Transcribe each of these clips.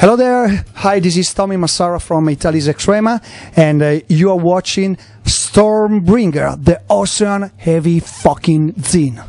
Hello there, hi, this is Tommy Massara from Italy's EXTREMA, and you are watching Stormbringer, the Ocean Heavy fucking Zine.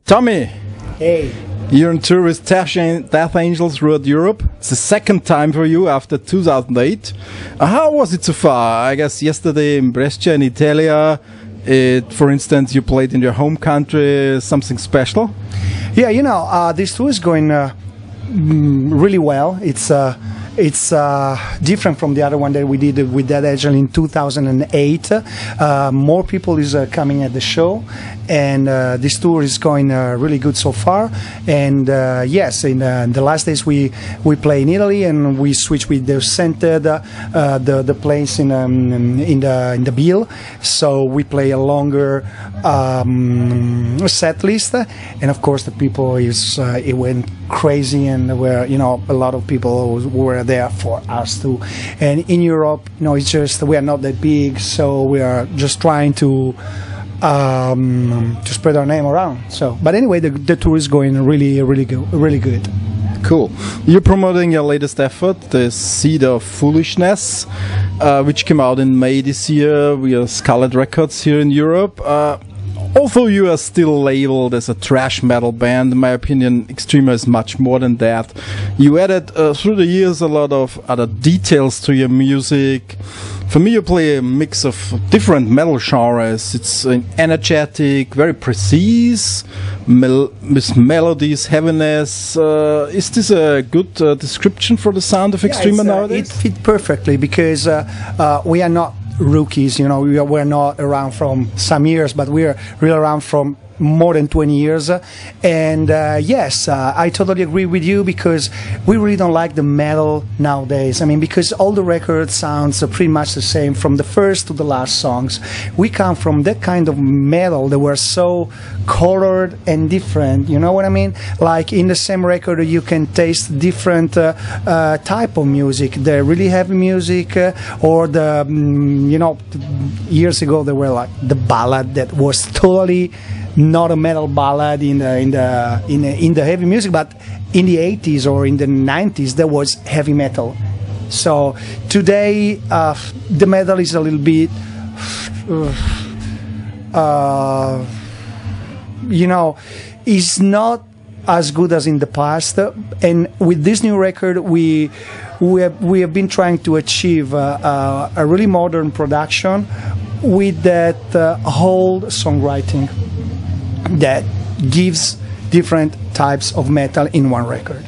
Tommy! Hey. You're on tour with Death Angels throughout Europe. It's the second time for you after 2008. How was it so far? I guess yesterday in Brescia in Italia, for instance, you played in your home country, something special? Yeah, you know, this tour is going really well. It's different from the other one that we did with Death Angel in 2008. More people is coming at the show, and this tour is going really good so far. And yes, in the last days we play in Italy, and we switch with the center, the place in the bill. So we play a longer set list, and of course the people it went crazy, and there were, you know, a lot of people who were there for us too. And in Europe, you know, it's just we are not that big, so we are just trying to spread our name around. So, but anyway, the tour is going really good. Cool. You're promoting your latest effort, the Seed of Foolishness, which came out in May this year via Scarlet Records here in Europe. Although you are still labeled as a thrash metal band, in my opinion, Extrema is much more than that. You added through the years a lot of other details to your music. For me, you play a mix of different metal genres. It's energetic, very precise, with melodies, heaviness. Is this a good description for the sound of Extrema nowadays? It fits perfectly because we are not rookies, you know. We're not around from some years, but we're really around from more than 20 years. And yes, I totally agree with you, because we really don't like the metal nowadays. I mean, because all the record sounds are pretty much the same from the first to the last songs. We come from that kind of metal that were so colored and different, you know what I mean? Like in the same record you can taste different type of music, the really heavy music, or the you know, years ago there were like the ballad that was totally not a metal ballad in the heavy music, but in the 80s or in the 90s there was heavy metal. So today the metal is a little bit you know, is not as good as in the past. And with this new record we have been trying to achieve a really modern production with that whole songwriting that gives different types of metal in one record.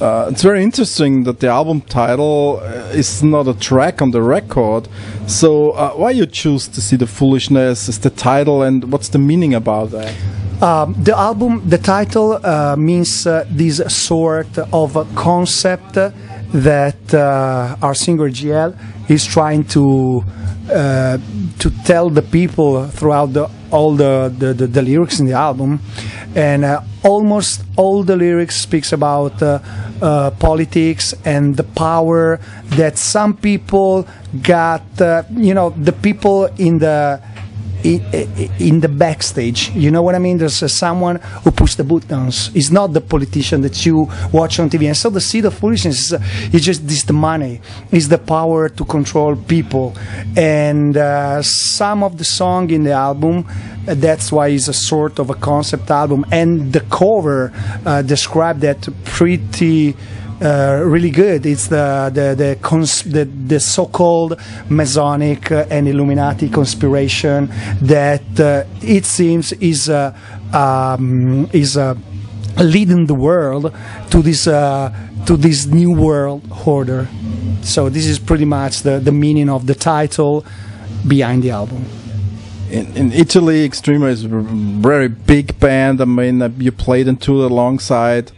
It's very interesting that the album title is not a track on the record. So why you choose to see the Foolishness as the title, and what's the meaning about that? The album, the title means this sort of a concept that our singer GL is trying to tell the people throughout all the lyrics in the album. And almost all the lyrics speaks about politics and the power that some people got, you know, the people in the backstage, you know what I mean? There's someone who pushes the buttons. It's not the politician that you watch on TV. And so the Seed of Foolishness is just this: the money, is the power to control people. And some of the song in the album, that's why it's a sort of a concept album. And the cover described that pretty really good. It's the so-called Masonic and Illuminati conspiration that it seems is leading the world to this new world order. So this is pretty much the meaning of the title behind the album. In Italy, Extrema is a very big band. I mean, you played and toured alongside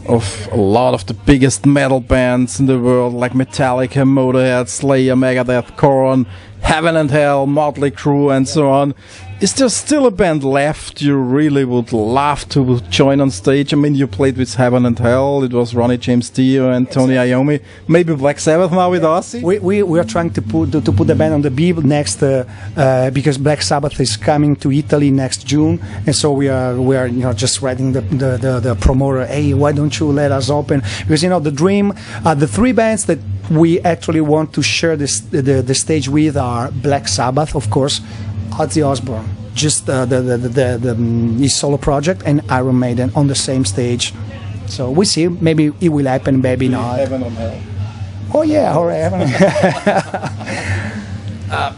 of a lot of the biggest metal bands in the world, like Metallica, Motorhead, Slayer, Megadeth, Korn, Heaven and Hell, Motley Crue, and so on. Is there still a band left you really would love to join on stage? I mean, you played with Heaven and Hell, it was Ronnie James Dio and Tony Iommi. Maybe Black Sabbath now with Ozzy? We are trying to put the band on the bill next because Black Sabbath is coming to Italy next June, and so we are just writing the promoter. Hey, why don't you let us open? Because the dream, the three bands that we actually want to share the stage with are Black Sabbath, of course, Ozzy Osbourne, just his solo project, and Iron Maiden on the same stage. So we see, maybe it will happen, maybe not. Heaven or Hell. Oh yeah, or Heaven.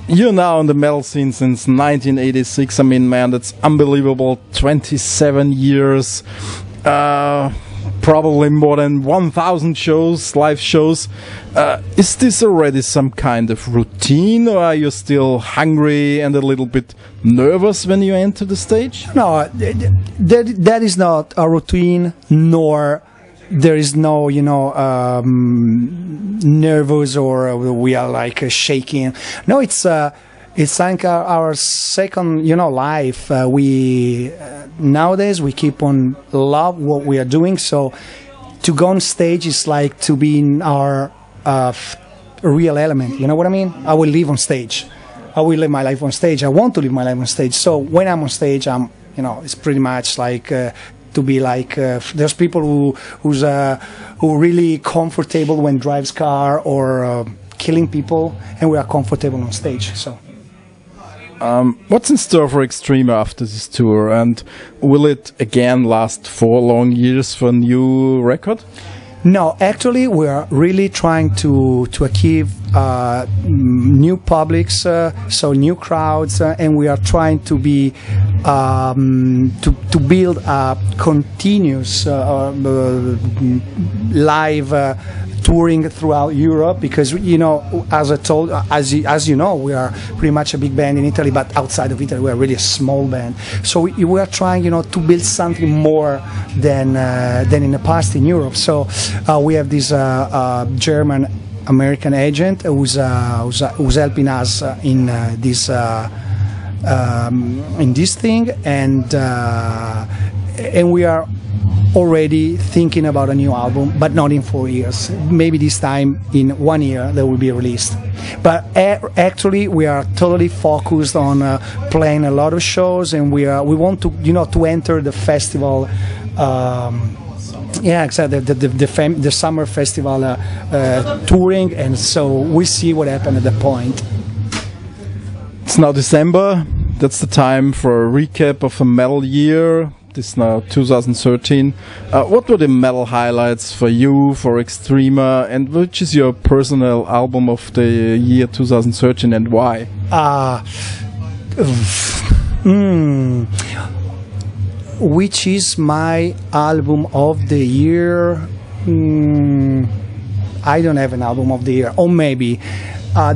You're now on the metal scene since 1986. I mean, man, that's unbelievable. 27 years. Probably more than 1,000 shows, live shows. Is this already some kind of routine, or are you still hungry and a little bit nervous when you enter the stage? No, that is not a routine, nor there is no, nervous or we are like shaking. No, it's like our second, life. Nowadays we keep on love what we are doing. So to go on stage is like to be in our real element. You know what I mean? I will live on stage. I will live my life on stage. I want to live my life on stage. So when I'm on stage, it's pretty much like to be like. There's people who really comfortable when drives car or killing people, and we are comfortable on stage. So. What's in store for Extrema after this tour, and will it again last 4 long years for a new record? No, actually we are really trying to achieve new publics, so new crowds, and we are trying to be to build a continuous live touring throughout Europe, because as you know, we are pretty much a big band in Italy, but outside of Italy we are really a small band. So we are trying to build something more than in the past in Europe. So we have this German American agent who's helping us in this thing, and we are already thinking about a new album, but not in 4 years. Maybe this time in 1 year they will be released. But actually we are totally focused on playing a lot of shows, and we want to to enter the festival. Yeah, exactly. The summer festival touring, and so we see what happened at that point. It's now December. That's the time for a recap of a metal year. This is now 2013. What were the metal highlights for you, for Extrema, and which is your personal album of the year 2013 and why? Which is my album of the year? I don't have an album of the year. Or maybe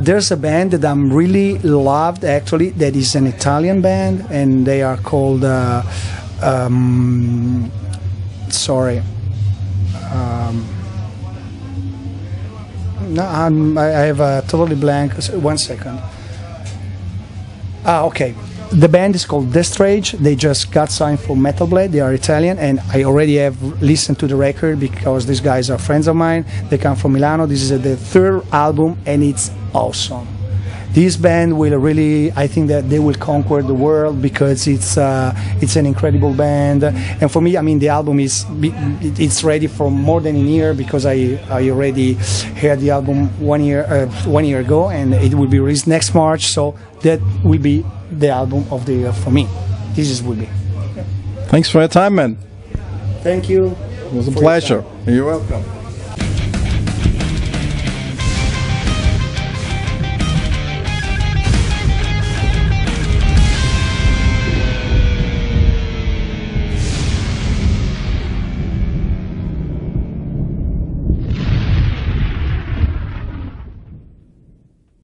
there's a band that I'm really loved, actually, that is an Italian band, and they are called no, I have a totally blank. 1 second. Okay. The band is called Destrage. They just got signed for Metal Blade. They are Italian, and I already have listened to the record because these guys are friends of mine. They come from Milano. This is the 3rd album, and it's awesome. This band will really, I think that they will conquer the world because it's an incredible band. And for me, I mean, the album it's ready for more than a year because I already heard the album 1 year ago, and it will be released next March. So that will be the album of the year for me. This will be. Thanks for your time, man. Thank you. It was a pleasure. You're welcome.